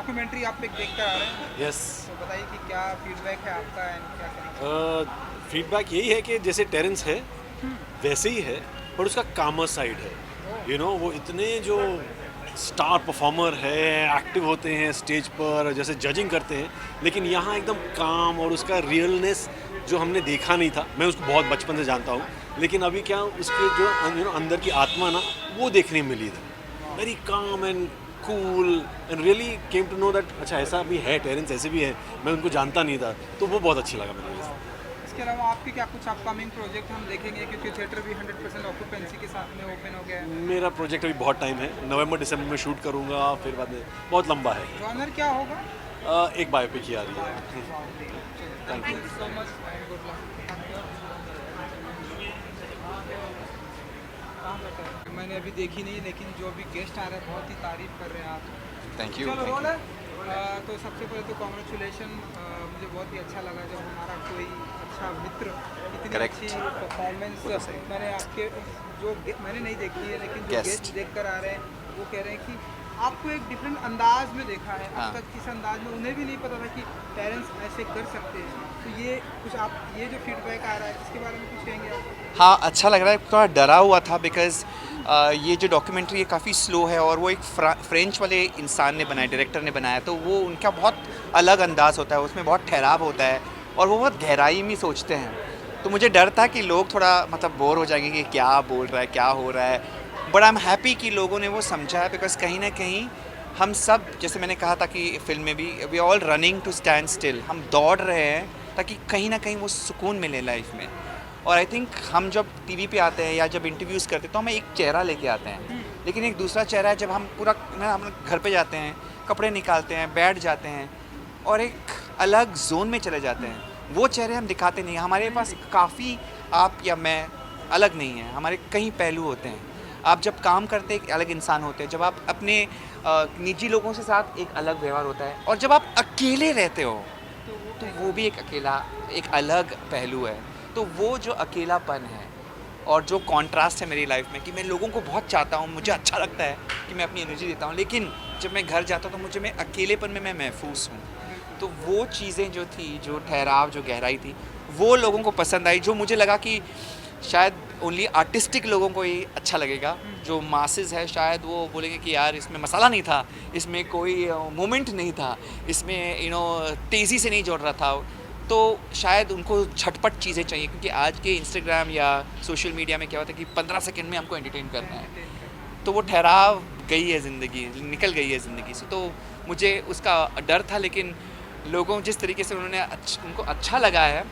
Documentary आप एक देख कर आ रहे हैं, यस। तो बताइए कि क्या फीडबैक है आपका एंड क्या करेंगे? फीडबैक यही है कि जैसे टेरेंस है वैसे ही है, पर उसका कामर साइड है। वो इतने जो स्टार परफॉर्मर है, एक्टिव होते हैं स्टेज पर, जैसे जजिंग करते हैं, लेकिन यहाँ एकदम काम और उसका रियलनेस जो हमने देखा नहीं था। मैं उसको बहुत बचपन से जानता हूँ, लेकिन अभी क्या उसके जो अंदर की आत्मा ना, वो देखने मिली थी। Very calm and cool and really came to know that अच्छा ऐसा भी है, टेरेंस ऐसे भी है, मैं उनको जानता नहीं था, तो वो बहुत अच्छी लगा मेरे लिए। इसके अलावा आपके क्या कुछ अपकमिंग प्रोजेक्ट हम देखेंगे, क्योंकि थिएटर भी 100% ऑक्यूपेंसी के साथ में ओपन हो गया है। मेरा प्रोजेक्ट अभी बहुत टाइम है, नवंबर दिसंबर में शूट करूँगा, फिर बाद में बहुत लंबा है। जॉनर क्या होगा? एक बायोपिक ही आ रही है। Thank you so much and good luck. मैंने अभी देखी नहीं, लेकिन जो भी गेस्ट आ रहे हैं बहुत ही तारीफ कर रहे हैं आप। Thank you. चलो रोल है। तो सबसे पहले तो कॉन्ग्रेचुलेशन। मुझे बहुत ही अच्छा लगा जब हमारा कोई अच्छा मित्र इतनी Correct. अच्छी परफॉर्मेंस मैंने आपके जो मैंने नहीं देखी है, लेकिन जो Guest. गेस्ट देख कर आ रहे हैं वो कह रहे हैं कि आपको एक डिफरेंट अंदाज में देखा है। हाँ। अब तक इस अंदाज में उन्हें भी नहीं पता था कि पेरेंट्स ऐसे कर सकते हैं। तो ये कुछ आप ये जो फीडबैक आ रहा है इसके बारे में कुछ कहेंगे आप? हाँ, अच्छा लग रहा है। थोड़ा डरा हुआ था बिकॉज़ ये जो डॉक्यूमेंट्री है काफ़ी स्लो है और वो एक फ्रेंच वाले इंसान ने बनाया, डायरेक्टर ने बनाया, तो वो उनका बहुत अलग अंदाज़ होता है, उसमें बहुत ठहराव होता है और वो बहुत गहराई में सोचते हैं। तो मुझे डर था कि लोग थोड़ा मतलब बोर हो जाएंगे कि क्या बोल रहा है, क्या हो रहा है। बट आई एम हैप्पी कि लोगों ने वो समझा है बिकॉज़ कहीं ना कहीं हम सब, जैसे मैंने कहा था कि फिल्म में भी, we all running to stand still, हम दौड़ रहे हैं ताकि कहीं ना कहीं वो सुकून मिले लाइफ में। और आई थिंक हम जब टीवी पे आते हैं या जब इंटरव्यूज़ करते हैं तो हम एक चेहरा लेके आते हैं, लेकिन एक दूसरा चेहरा है जब हम पूरा हम घर पे जाते हैं, कपड़े निकालते हैं, बैठ जाते हैं और एक अलग जोन में चले जाते हैं। वो चेहरे हम दिखाते नहीं हैं। हमारे पास काफ़ी, आप या मैं अलग नहीं है, हमारे कई पहलू होते हैं। आप जब काम करते एक अलग इंसान होते हैं, जब आप अपने निजी लोगों से साथ एक अलग व्यवहार होता है, और जब आप अकेले रहते हो तो वो भी एक अकेला, एक अलग पहलू है। तो वो जो अकेलापन है और जो कॉन्ट्रास्ट है मेरी लाइफ में कि मैं लोगों को बहुत चाहता हूँ, मुझे अच्छा लगता है कि मैं अपनी एनर्जी देता हूँ, लेकिन जब मैं घर जाता हूँ तो मुझे मैं अकेलेपन में मैं महफूज हूँ। तो वो चीज़ें जो थी, जो ठहराव, जो गहराई थी, वो लोगों को पसंद आई। जो मुझे लगा कि शायद ओनली आर्टिस्टिक लोगों को ही अच्छा लगेगा, जो मासेस है शायद वो बोलेंगे कि यार इसमें मसाला नहीं था, इसमें कोई मोमेंट नहीं था, इसमें तेज़ी से नहीं जोड़ रहा था, तो शायद उनको झटपट चीज़ें चाहिए, क्योंकि आज के इंस्टाग्राम या सोशल मीडिया में क्या होता है कि 15 सेकंड में हमको एंटरटेन करना है। तो वो ठहराव गई है ज़िंदगी, निकल गई है ज़िंदगी से। तो मुझे उसका डर था, लेकिन लोगों जिस तरीके से उनको अच्छा लगा है,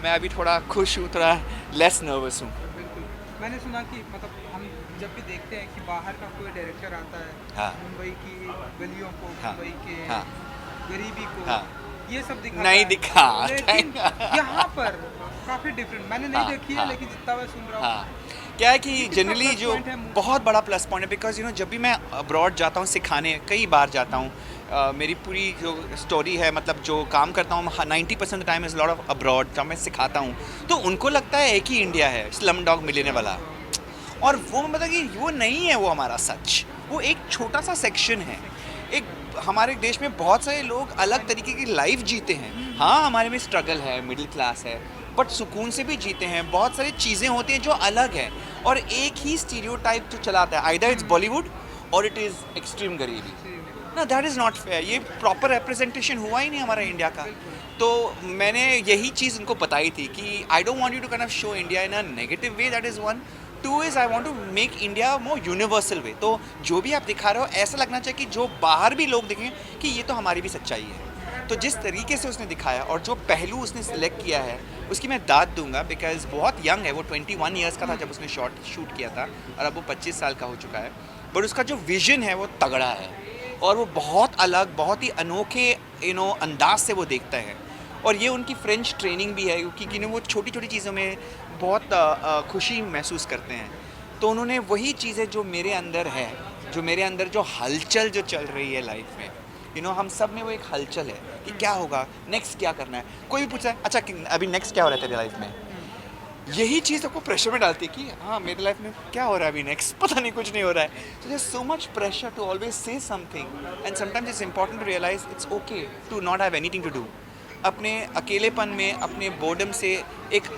मैं अभी थोड़ा खुश हूँ, थोड़ा लेस नर्वस हूँ। बिल्कुल। मैंने सुना कि मतलब हम जब भी देखते हैं कि बाहर का कोई डायरेक्टर आता है, हाँ। मुंबई की गलियों को, हाँ। मुंबई के हाँ। गरीबी को, हाँ। ये सब दिखाता नहीं है। दिखा। लेकिन यहाँ पर काफ़ी डिफरेंट, मैंने नहीं हाँ, देखी है, हाँ। लेकिन जितना मैं सुन रहा हूँ। हाँ, क्या है कि कितना जनरली plus जो point है बहुत बड़ा प्लस पॉइंट है, बिकॉज जब भी मैं अब्रॉड जाता हूँ सिखाने, कई बार जाता हूँ, मेरी पूरी जो स्टोरी है, मतलब जो काम करता हूँ 90% time is lot of abroad, जब मैं सिखाता हूँ तो उनको लगता है एक ही इंडिया है, स्लम डॉग मिलियनेयर वाला, और वो मतलब कि वो नहीं है, वो हमारा सच, वो एक छोटा सा सेक्शन है। एक हमारे देश में बहुत सारे लोग अलग तरीके की लाइफ जीते हैं। हाँ, हमारे में स्ट्रगल है, मिडिल क्लास है, बट सुकून से भी जीते हैं। बहुत सारी चीज़ें होती हैं जो अलग है, और एक ही स्टीरियोटाइप जो चलाता है, आइदर इट्स बॉलीवुड और इट इज़ एक्सट्रीम गरीबी। ना, दैट इज़ नॉट फेयर। ये प्रॉपर रिप्रेजेंटेशन हुआ ही नहीं हमारा इंडिया का। तो मैंने यही चीज़ उनको बताई थी कि I don't want you to kind of show India in a negative way, that is one. Two is I want to make India more universal way. तो जो भी आप दिखा रहे हो, ऐसा लगना चाहिए कि जो बाहर भी लोग देखें कि ये तो हमारी भी सच्चाई है। तो जिस तरीके से उसने दिखाया और जो पहलू उसने सिलेक्ट किया है, उसकी मैं दाद दूंगा, बिकॉज बहुत यंग है वो, 21 ईयर्स का था जब उसने शूट किया था, और अब वो 25 साल का हो चुका है। बट उसका जो विजन है वो तगड़ा है, और वो बहुत अलग, बहुत ही अनोखे अंदाज से वो देखता है। और ये उनकी फ्रेंच ट्रेनिंग भी है, क्योंकि वो छोटी छोटी चीज़ों में बहुत खुशी महसूस करते हैं। तो उन्होंने वही चीज़ें जो मेरे अंदर है, जो मेरे अंदर जो हलचल जो चल रही है लाइफ में, हम सब में वो एक हलचल है कि क्या होगा नेक्स्ट, क्या करना है। कोई भी पूछता है अच्छा कि अभी नेक्स्ट क्या हो रहा है तेरे लाइफ में, यही चीज़ आपको प्रेशर में डालती है कि हाँ मेरे लाइफ में क्या हो रहा है अभी नेक्स्ट, पता नहीं कुछ नहीं हो रहा है. So there's so much pressure to always say something, and sometimes it's important to realize it's okay to not have anything to do. अपने अकेलेपन में, अपने बोर्डम से एक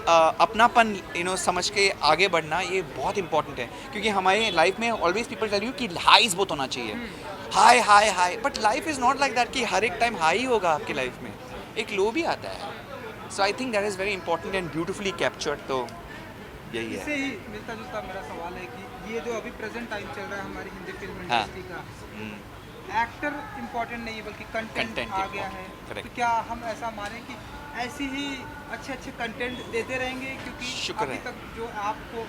अपनापन समझ के आगे बढ़ना, ये बहुत इंपॉर्टेंट है. क्योंकि हमारे लाइफ में ऑलवेज पीपल टेल यू कि हाईज बहुत होना चाहिए, high high high, but life is not like that कि हर एक टाइम हाई होगा आपकी लाइफ में, एक लो भी आता है. So I think that is very important and beautifully captured. तो यही इससे है. ही मिलता जुलता मेरा सवाल है कि ये जो अभी प्रेजेंट टाइम चल रहा है हमारी हिंदी फिल्म हाँ. इंडस्ट्री का, एक्टर इम्पोर्टेंट नहीं है बल्कि कंटेंट Content आ गया है. correct. तो क्या हम ऐसा माने कि ऐसे ही अच्छे अच्छे कंटेंट देते रहेंगे, क्योंकि शुक्र अभी है. तक जो आपको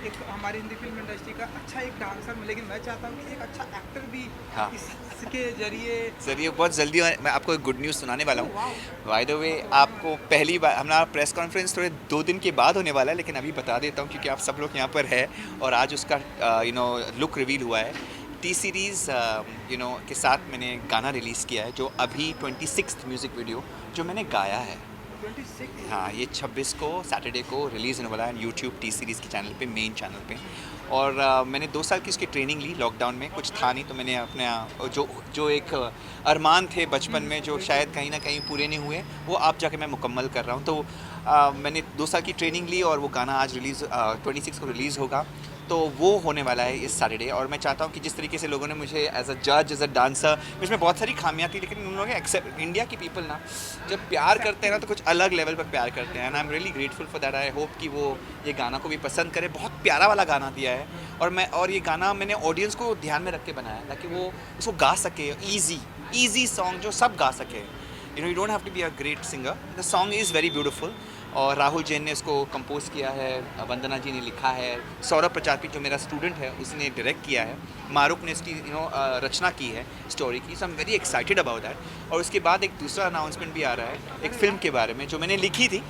एक हमारी हिंदी फिल्म इंडस्ट्री का अच्छा एक डांसर मिले, लेकिन मैं चाहता हूँ कि एक अच्छा एक्टर भी हाँ. इसके जरिए बहुत जल्दी मैं आपको एक गुड न्यूज़ सुनाने वाला हूँ. बाय द वे, आपको पहली बार हमारा प्रेस कॉन्फ्रेंस थोड़े 2 दिन के बाद होने वाला है, लेकिन अभी बता देता हूँ क्योंकि आप सब लोग यहाँ पर है और आज उसका लुक रिवील हुआ है. टी सीरीज़ के साथ मैंने गाना रिलीज़ किया है, जो अभी 26th म्यूज़िक वीडियो जो मैंने गाया है. 26 हाँ, ये 26 को सैटरडे को रिलीज़ होने वाला है यूट्यूब टी सीरीज़ के चैनल पे, मेन चैनल पे. और मैंने 2 साल की उसकी ट्रेनिंग ली. लॉकडाउन में कुछ था नहीं, तो मैंने अपने जो एक अरमान थे बचपन में जो शायद कहीं ना कहीं पूरे नहीं हुए, वो आप जाके मैं मुकम्मल कर रहा हूँ. तो मैंने 2 साल की ट्रेनिंग ली और वो गाना आज 26 को रिलीज़ होगा. तो वो होने वाला है इस सैटरडे. और मैं चाहता हूँ कि जिस तरीके से लोगों ने मुझे एज अ जज, एज अ डांसर, मुझमें बहुत सारी खामियां थी, लेकिन उन लोगों ने एक्सेप्ट, इंडिया की पीपल ना जब प्यार करते हैं ना तो कुछ अलग लेवल पर प्यार करते हैं. And I am really grateful for that. I hope कि वो ये गाना को भी पसंद करे. बहुत प्यारा वाला गाना दिया है. और ये गाना मैंने ऑडियंस को ध्यान में रख के बनाया ताकि वो उसको गा सके. ईजी सॉन्ग जो सब गा सके. You don't have to be a great singer. The song is very beautiful. और राहुल जैन ने इसको कंपोज किया है, वंदना जी ने लिखा है, सौरभ प्रजापति जो मेरा स्टूडेंट है उसने डायरेक्ट किया है, मारूफ ने इसकी रचना की है स्टोरी की. So I am very excited about that. और उसके बाद एक दूसरा अनाउंसमेंट भी आ रहा है एक फ़िल्म के बारे में जो मैंने लिखी थी,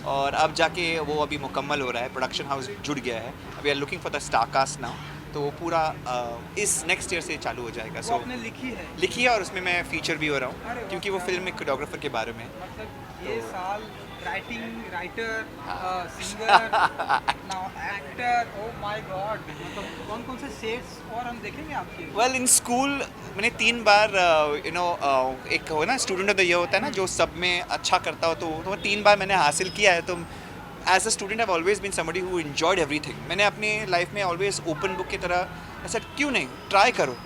और अब जाके वो अभी मुकम्मल हो रहा है. प्रोडक्शन हाउस जुड़ गया है. We are looking for the star cast now. तो वो पूरा इस नेक्स्ट ईयर से चालू हो जाएगा. वो आपने लिखी है और उसमें मैं फीचर भी हो रहा हूँ क्योंकि वो फिल्म एक कोरियोग्राफर के बारे में है. मतलब ये साल writer, singer, now actor. Oh my God. मतलब कौन कौन से सेट्स और हम देखेंगे आपके? वेल, इन स्कूल मैंने 3 बार एक हो ना स्टूडेंट ऑफ द ईयर होता है ना, जो सब में अच्छा करता हो, तो 3 बार मैंने हासिल किया है. तो as a student I have always been somebody who enjoyed everything. मैंने अपनी लाइफ में ऑलवेज ओपन बुक की तरह ऐसा क्यों नहीं, ट्राई करो.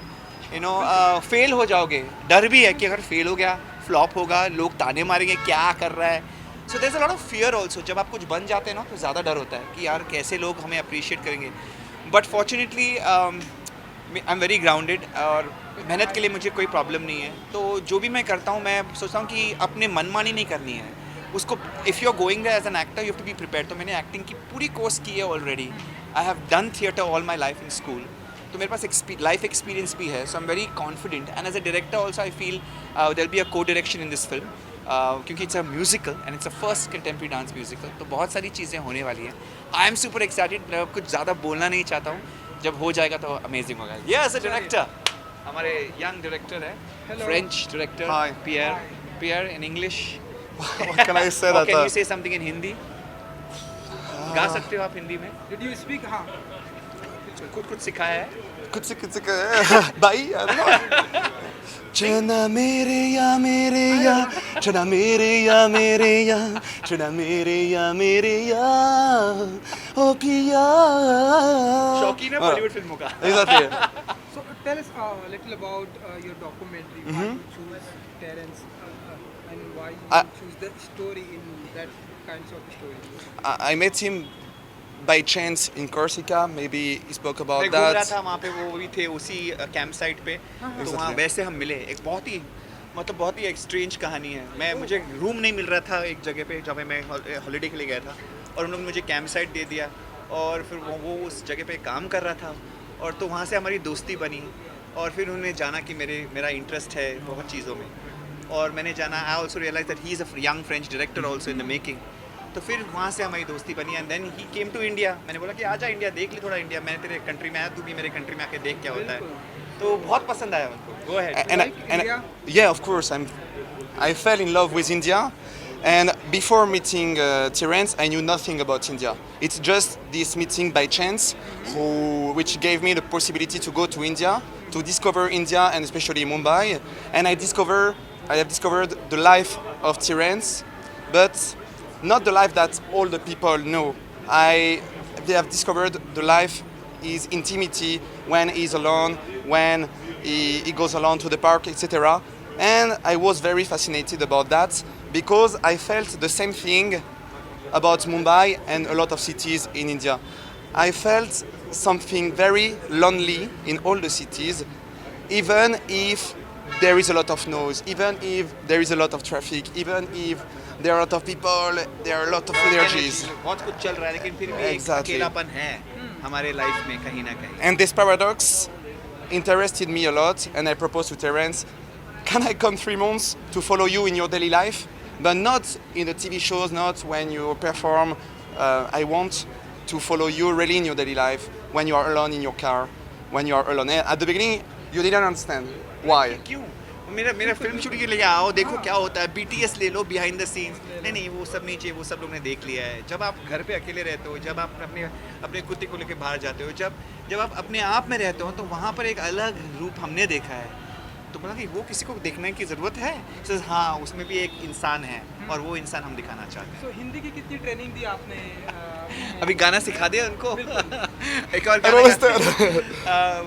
फेल हो जाओगे, डर भी है कि अगर फेल हो गया, फ्लॉप होगा, लोग ताने मारेंगे क्या कर रहा है. So there is a lot of fear also. जब आप कुछ बन जाते हैं ना तो ज़्यादा डर होता है कि यार कैसे लोग हमें अप्रिशिएट करेंगे. But fortunately I am very grounded और मेहनत के लिए मुझे कोई प्रॉब्लम नहीं है. तो जो भी मैं करता हूँ मैं सोचता हूँ कि अपने मनमानी नहीं करनी है उसको. If you are going as an actor you have to be prepared. तो मैंने एक्टिंग की पूरी कोर्स की है already. I have done theatre all my life in school. तो मेरे पास लाइफ एक्सपीरियंस भी है. So I am very confident. And as a director also I feel there be a co direction in this film. क्योंकि it's a musical and it's a first contemporary dance musical. तो बहुत सारी चीज़ें होने वाली हैं. I am super excited. कुछ ज़्यादा बोलना नहीं चाहता हूँ. जब हो जाएगा तो अमेजिंग होगा. यस, अ डायरेक्टर, हमारे यंग डायरेक्टर है, French director. Hi. Pierre in English. What can I say that? Can you say something in Hindi? गा सकते हो आप हिंदी में? Did you speak? हाँ, कुछ सिखाया है? कुछ भाई चना मेरे या चना मेरे या चना मेरे या ओ पिया. शौकीन है बॉलीवुड फिल्मों का. Exactly. so tell us a little about your documentary. Why you choose Terence and why you choose the story in that kinds of story? I met him by chance in Corsica. Maybe he spoke मैं about घूम रहा that. था वहाँ पे, वो भी थे उसी कैंप साइट पे. तो वहाँ वैसे हम मिले. एक बहुत ही एक स्ट्रेंज कहानी है. मुझे रूम नहीं मिल रहा था एक जगह पे जब मैं हॉलीडे के लिए गया था, और उन लोगों ने मुझे कैंप साइट दे दिया. और फिर वो उस जगह पे काम कर रहा था, और तो वहाँ से हमारी दोस्ती बनी. और फिर उन्होंने जाना कि मेरा इंटरेस्ट है बहुत चीज़ों में, और मैंने जाना. I also realize that he is a young French director also in the making. तो फिर वहाँ से हमारी दोस्ती बनी. And then he came to India. मैंने बोला कि आजा इंडिया, देख ले थोड़ा इंडिया. मैं तेरे कंट्री में आया, तू भी मेरे कंट्री में आके देख क्या होता है. तो बहुत पसंद आया उनको. Go ahead. And Like India? yeah, of course. I fell in love with India, And before meeting Terence, I knew nothing about India. It's just this meeting by chance, which gave me the possibility to go to India, to discover India and especially Mumbai. And I have discovered the life of Terence, but not the life that all the people know. They have discovered the life, his intimity when he's alone, when he goes alone to the park, etc. And I was very fascinated about that because I felt the same thing about Mumbai and a lot of cities in India. I felt something very lonely in all the cities, even if there is a lot of noise, even if there is a lot of traffic, even if there are a lot of people, there are a lot of energies. बहुत कुछ चल रहा है लेकिन फिर भी एक Exactly. अकेलापन है हमारे लाइफ में कहीं ना कहीं. And this paradox interested me a lot, and I proposed to Terence, can I come 3 months to follow you in your daily life? But not in the TV shows, not when you perform. I want to follow you really in your daily life, when you are alone in your car, when you are alone. And at the beginning, you didn't understand why. क्यों मेरा film shooting के लिए आओ देखो क्या होता है BTS ले लो बिहाइंड द सीन्स. नहीं वो सब नहीं चाहिए, वो सब लोग ने देख लिया है. जब आप घर पे अकेले रहते हो, जब आप अपने कुत्ते को लेके बाहर जाते हो, जब आप अपने आप में रहते हो तो वहाँ पर एक अलग रूप हमने देखा है. तो बोला कि वो किसी को देखने की ज़रूरत है. तो हाँ उसमें भी एक इंसान है और वो इंसान हम दिखाना चाहते हैं. So हिंदी की कितनी ट्रेनिंग दी आपने? अभी गाना सिखा दिया उनको. एक और I don't understand.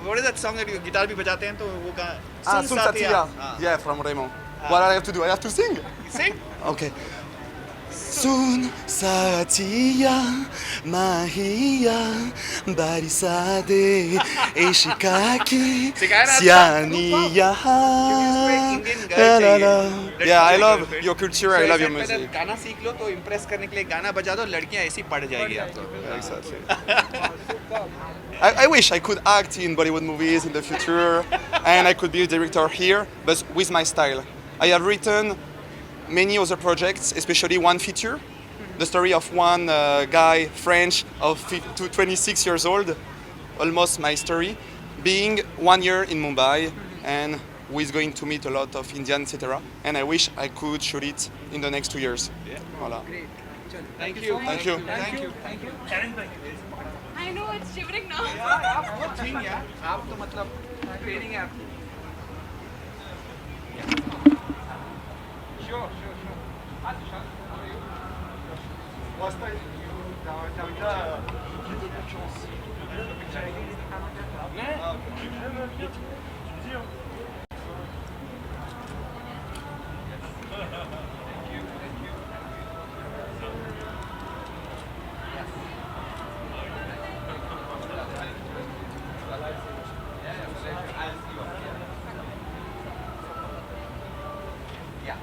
What is that song that guitar भी बजाते हैं तो वो Sun Satya. Yeah, from Remo. What I have to do? I have to sing. Sing. Okay. Sun Satya Mahiya Barisade Eshikaki सिखाया ना आपको? Sianiya. इंडियन गर्ल चाहिए. Yeah, I love your culture. I love your music. गाना सीख लो तो impress करने के लिए गाना बजा दो, लड़कियां ऐसी पड़ जाएगी आप लोग. Exactly. I wish I could act in Bollywood movies in the future, and I could be a director here, but with my style. I have written many other projects, especially one feature, the story of one guy, French, of 26 years old, almost my story, being 1 year in Mumbai, and who is going to meet a lot of Indians, etc. And I wish I could shoot it in the next 2 years. Yeah. Voilà. Great. चलो. Thank you. Thank you. Thank you. Thank you. I know it's shivering now. आप बहुत ठीक यार. आप तो मतलब training है आपकी. Sure. Yeah.